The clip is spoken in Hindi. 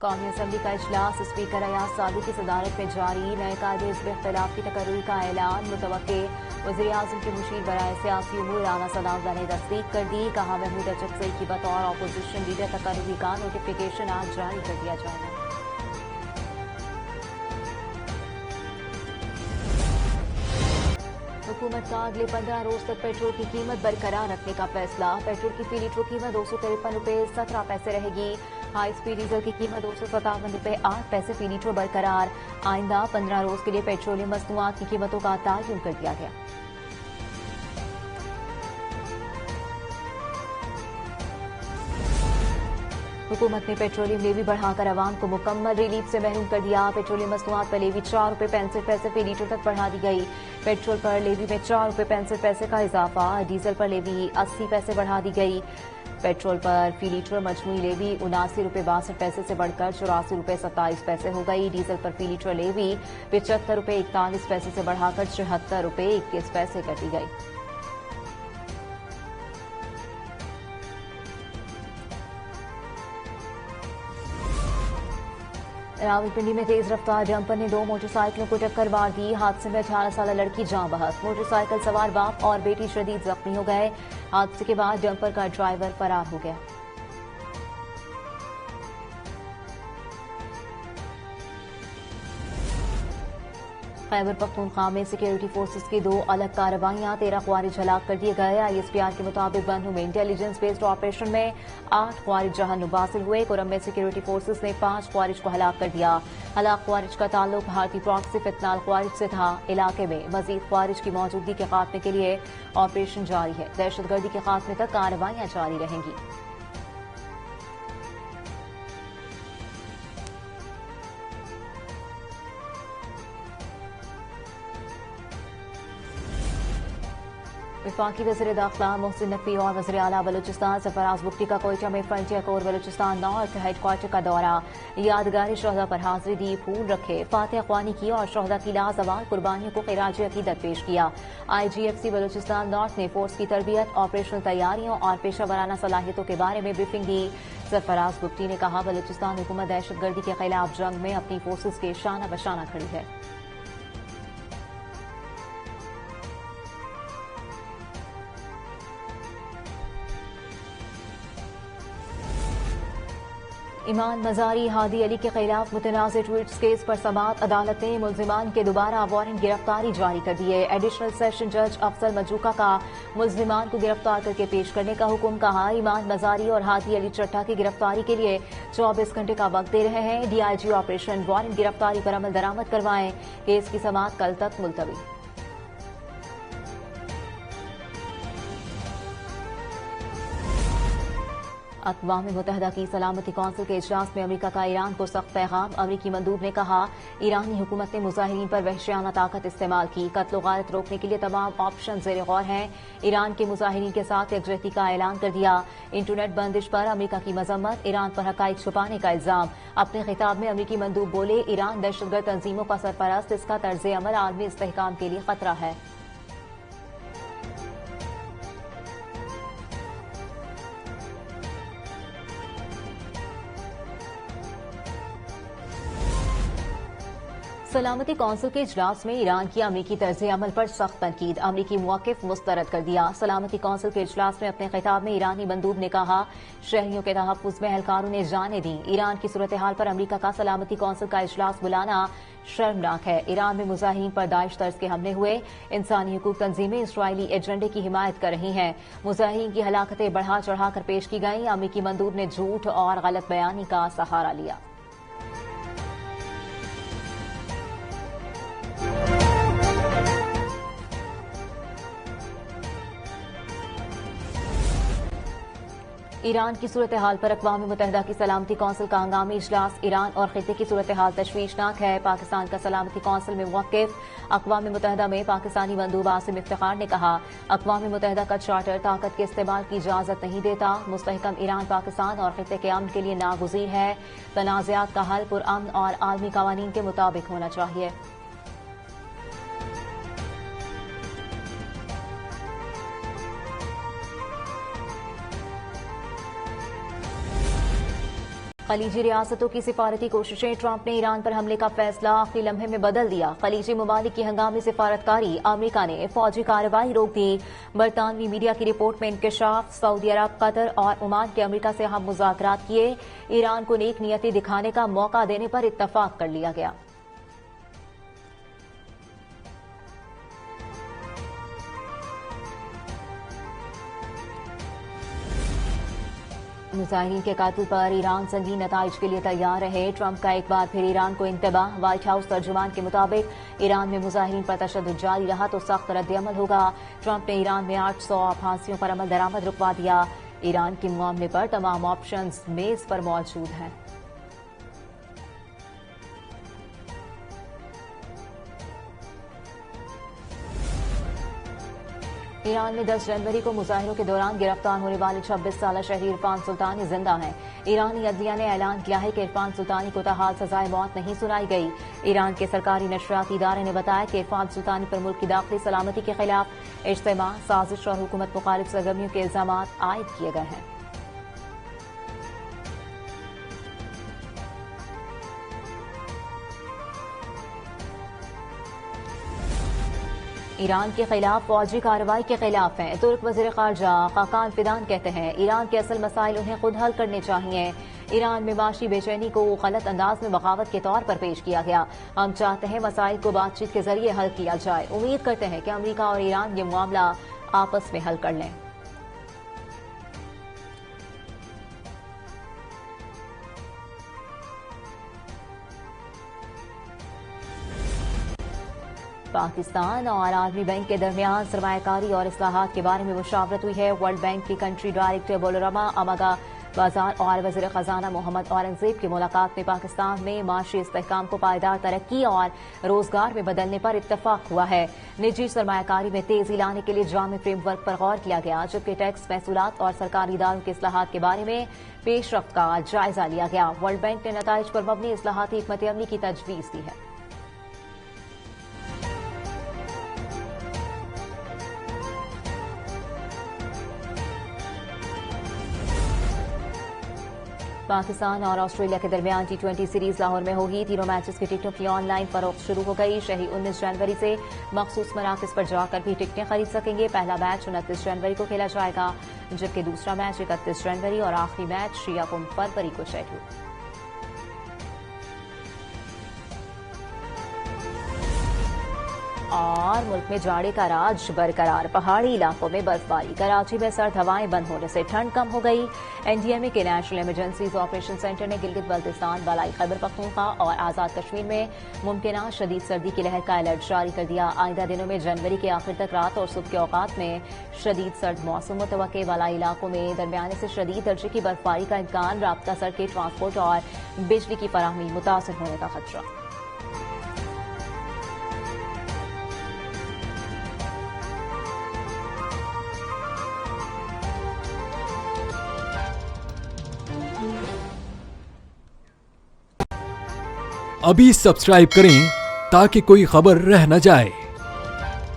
कौमी असम्बली का इजलास स्पीकर अयाज सादी की सदारत में जारी। नए कायदे हिज़्ब इख्तिलाफ की तकर्री का ऐलान मुतवक्के। वज़ीर आज़म के मुशीर बराए सियासी उमूर राना सदाउल्लाह ने तस्दीक कर दी। कहा महमूद अचकज़ई की बतौर अपोजिशन लीडर तकर्री का नोटिफिकेशन आज जारी कर दिया जाएगा। हुकूमत का अगले 15 रोज तक पेट्रोल की कीमत बरकरार रखने का फैसला। पेट्रोल की फी लीटर कीमत 253 रुपए 17 पैसे रहेगी। हाई स्पीड डीजल की कीमत 257 रुपए 8 पैसे फी लीटर बरकरार। आइंदा 15 रोज के लिए पेट्रोलियम मसनूआत की कीमतों का तयन कर दिया गया। हुकूमत ने पेट्रोलियम लेवी बढ़ाकर अवाम को मुकम्मल रिलीफ से महरूम कर दिया। पेट्रोलियम मसनूआत पर लेवी 4 रुपए 65 पैसे फी लीटर तक बढ़ा दी गई। पेट्रोल पर लेवी में 4 रुपए 65 पैसे का इजाफा। डीजल पर लेवी 80 पैसे बढ़ा दी गई। पेट्रोल पर फी लीटर मजमूई लेवी 79 रुपए 62 पैसे से बढ़कर 84 रुपए 27 पैसे हो गई। डीजल पर फी लीटर लेवी 75 रुपए 41 पैसे से बढ़ाकर 74 रुपए 21 पैसे कर दी गई। रावलपिंडी में तेज रफ्तार डंपर ने 2 मोटरसाइकिलों को टक्कर मार दी। हादसे में 18 साल लड़की जाँ बहक। मोटरसाइकिल सवार बाप और बेटी शदीद जख्मी हो गए। हादसे के बाद डंपर का ड्राइवर फरार हो गया। खैबर पख्तूनख्वा में सिक्योरिटी फोर्सेस की 2 अलग कार्रवाइयां। 13 ख्वारिज हलाक कर दिए गए। ISPR के मुताबिक बन्नू में इंटेलिजेंस बेस्ड ऑपरेशन में 8 ख्वारिज जहन्नुम हासिल हुए। कुरम में सिक्योरिटी फोर्सेस ने 5 ख्वारिज को हलाक कर दिया। हलाक ख्वारिज का ताल्लुक भारतीय प्रॉक्सी फितनाल ख्वारिज से था। इलाके में मजीद ख्वारिज की मौजूदगी के खात्मे के लिए ऑपरेशन जारी है। दहशतगर्दी के खात्मे तक कार्रवाइयां जारी रहेंगी। वफाकी वज़ीर दाखिला मोहसिन नकवी और वज़ीर आला बलूचिस्तान सरफराज बुगटी का कोयटा में frontier core Balochistan north headquarter का दौरा। यादगारी शहदा पर हाजिरी दी, फूल रखे, फातिहा ख्वानी की और शहदा की लाजवाल कुर्बानियों को खिराज अकीदत पेश किया। IGFC बलूचिस्तान नॉर्थ ने फोर्स की तरबियत, ऑपरेशनल तैयारियों और पेशा वराना सलाहियतों के बारे में ब्रीफिंग दी। सरफराज बुगटी ने कहा बलूचिस्तान हुकूमत दहशतगर्दी के खिलाफ जंग में अपनी फोर्सेज के शाना बशाना खड़ी है। ईमान मजारी हादी अली के खिलाफ मुतनाज़ ट्वीट्स केस पर समाअत। अदालत ने मुल्जिमान के दोबारा वारंट गिरफ्तारी जारी कर दिए। एडिशनल सेशन जज अफजल मजूका का मुल्जिमान को गिरफ्तार करके पेश करने का हुक्म। कहा ईमान मजारी और हादी अली चट्टा की गिरफ्तारी के लिए 24 घंटे का वक्त दे रहे हैं। DIG ऑपरेशन वारंट गिरफ्तारी पर अमल दरामद करवाएं। केस की समाअत कल तक मुलतवी। अक़वाम मुत्तहिदा की सलामती कौंसिल के इजलास में अमरीका का ईरान को सख्त पैगाम। अमरीकी मंदूब ने कहा ईरानी हुकूमत ने मुजाहिरीन पर वहशियाना ताकत इस्तेमाल की। कत्ल व गारत रोकने के लिए तमाम ऑप्शन ज़ेर गौर हैं। ईरान के मुजाहिरीन के साथ यकजहती का ऐलान कर दिया। इंटरनेट बंदिश पर अमरीका की मजम्मत, ईरान पर हकाइक छुपाने का इल्जाम। अपने खिताब में अमरीकी मंदूब बोले ईरान दहशतगर्द तंजीमों का सरपरस्त, इसका तर्ज अमल आलमी इस्तेहकाम के लिए खतरा है। सलामती कौंसिल के इजलास में ईरान की अमरीकी तर्ज अमल पर सख्त तनकीद। अमरीकी मौक़िफ़ मुस्तरद कर दिया। सलामती कौंसिल के इजलास में अपने खिताब में ईरानी मंदूब ने कहा शहरियों के तहफ़्फ़ुज़ में एहलकारों ने जाने दी। ईरान की सूरत हाल पर अमरीका का सलामती कौंसिल का इजलास बुलाना शर्मनाक है। ईरान में मुजाहिरीन पर दाइश तर्ज के हमले हुए। इंसानी हुकूक तंजीमें इसराइली एजेंडे की हिमायत कर रही हैं। मुजाहिरीन की हलाकतें बढ़ा चढ़ाकर पेश की गईं। अमरीकी मंदूब ने झूठ और गलत बयानी का सहारा लिया। ईरान की सूरत हाल पर अक़वाम मुत्तहिदा की सलामती कौंसिल का हंगामी इजलास। ईरान और खित्ते की सूरत हाल तशवीशनाक है। पाकिस्तान का सलामती कौंसिल में मौक़िफ़। अक़वाम मुत्तहिदा में पाकिस्तानी मंदूब आसिम इफ्तिखार ने कहा अक़वाम मुत्तहिदा का चार्टर ताकत के इस्तेमाल की इजाज़त नहीं देता। मुस्तहकम ईरान पाकिस्तान और खित्ते के अमन के लिए नागुज़ीर है। तनाज़ात का हल पुरअमन और आलमी क़वानीन के मुताबिक होना चाहिए। खलीजी रियासतों की सिफारती कोशिशें, ट्रंप ने ईरान पर हमले का फैसला आखिरी लम्हे में बदल दिया। खलीजी ममालिक की हंगामी सिफारतकारी, अमेरिका ने फौजी कार्रवाई रोक दी। बरतानवी मीडिया की रिपोर्ट में इंकशाफ, सऊदी अरब, कतर और ओमान के अमेरिका से हम मुज़ाकरात किए। ईरान को नेक नियति दिखाने का मौका देने पर इत्तफाक कर लिया गया। मुजाहिरीन के कातिल पर ईरान संगीन नताइज के लिए तैयार रहे। ट्रंप का एक बार फिर ईरान को इंतबाह। व्हाइट हाउस तर्जुमान के मुताबिक ईरान में मुजाहिरीन पर तशद्दुद जारी रहा तो सख्त रद्द-ए-अमल होगा। ट्रंप ने ईरान में 800 फांसियों पर अमल दरामद रुकवा दिया। ईरान के मामले पर तमाम ऑप्शंस मेज पर मौजूद हैं। ईरान में 10 जनवरी को मुजाहिरों के दौरान गिरफ्तार होने वाले 26 साल शहरी इरफान सुल्तानी जिंदा हैं। ईरानी अदलिया ने ऐलान किया है कि इरफान सुल्तानी को ताहाल सजाए मौत नहीं सुनाई गई। ईरान के सरकारी नशरियाती इदारे ने बताया कि इरफान सुल्तानी पर मुल्क की दाखिली सलामती के खिलाफ इज्तिमा, साजिश और हुकूमत मुखालिफ सरगर्मियों के इल्जाम आयद किए गए हैं। ईरान के खिलाफ फौजी कार्रवाई के खिलाफ हैं। तुर्क वज़ीर ख़ारजा खाकान फिदान कहते हैं ईरान के असल मसाइल उन्हें खुद हल करने चाहिए। ईरान में माशी बेचैनी को गलत अंदाज में बगावत के तौर पर पेश किया गया। हम चाहते हैं मसाइल को बातचीत के जरिए हल किया जाए। उम्मीद करते हैं कि अमेरिका और ईरान ये मामला आपस में हल कर लें। पाकिस्तान और आर्मी बैंक के दरमियान सरमायाकारी और इस्लाहात के बारे में मुशावरत हुई है। वर्ल्ड बैंक की कंट्री डायरेक्टर बोलोरमा अमागा बाजार और वज़ीर खजाना मोहम्मद औरंगजेब की मुलाकात में पाकिस्तान में माशी इस्तेहकाम को पायदार तरक्की और रोजगार में बदलने पर इत्तफाक हुआ है। निजी सरमायाकारी में तेजी लाने के लिए जामी फ्रेमवर्क पर गौर किया गया, जबकि टैक्स महसूलात और सरकारी इदारों के इस्लाहात के बारे में पेशरफ्त का जायजा लिया गया। वर्ल्ड बैंक ने नताइज पर मबनी इस्लाहाती हिकमत अमली की तजवीज़ दी है। पाकिस्तान और ऑस्ट्रेलिया के दरमियान T20 सीरीज लाहौर में होगी। तीनों मैचेस की टिकटों की ऑनलाइन फरोख्त शुरू हो गई। शहरी 19 जनवरी से मखसूस मराकज़ पर जाकर भी टिकटें खरीद सकेंगे। पहला मैच 29 जनवरी को खेला जाएगा, जबकि दूसरा मैच 31 जनवरी और आखिरी मैच 6 फरवरी को शेड्यूल। और मुल्क में जाड़े का राज बरकरार। पहाड़ी इलाकों में बर्फबारी, कराची में सर्द हवाएं बंद होने से ठंड कम हो गई। एनडीएमए के नेशनल इमरजेंसीज ऑपरेशन सेंटर ने गिलगित बल्तिस्तान, बलाई खैबर पख्तूनख्वा और आजाद कश्मीर में मुमकिना शदीद सर्दी की लहर का अलर्ट जारी कर दिया। आइंदा दिनों में जनवरी के आखिर तक रात और सुबह के औकात में शदीद सर्द मौसम मुतवक्के। बलाई इलाकों में दरमियाने से शदीद दर्जे की बर्फबारी का इम्कान। राब्ता सड़कें, ट्रांसपोर्ट और बिजली की फराहमी मुतासिर होने का खदशा। अभी सब्सक्राइब करें ताकि कोई खबर रह न जाए।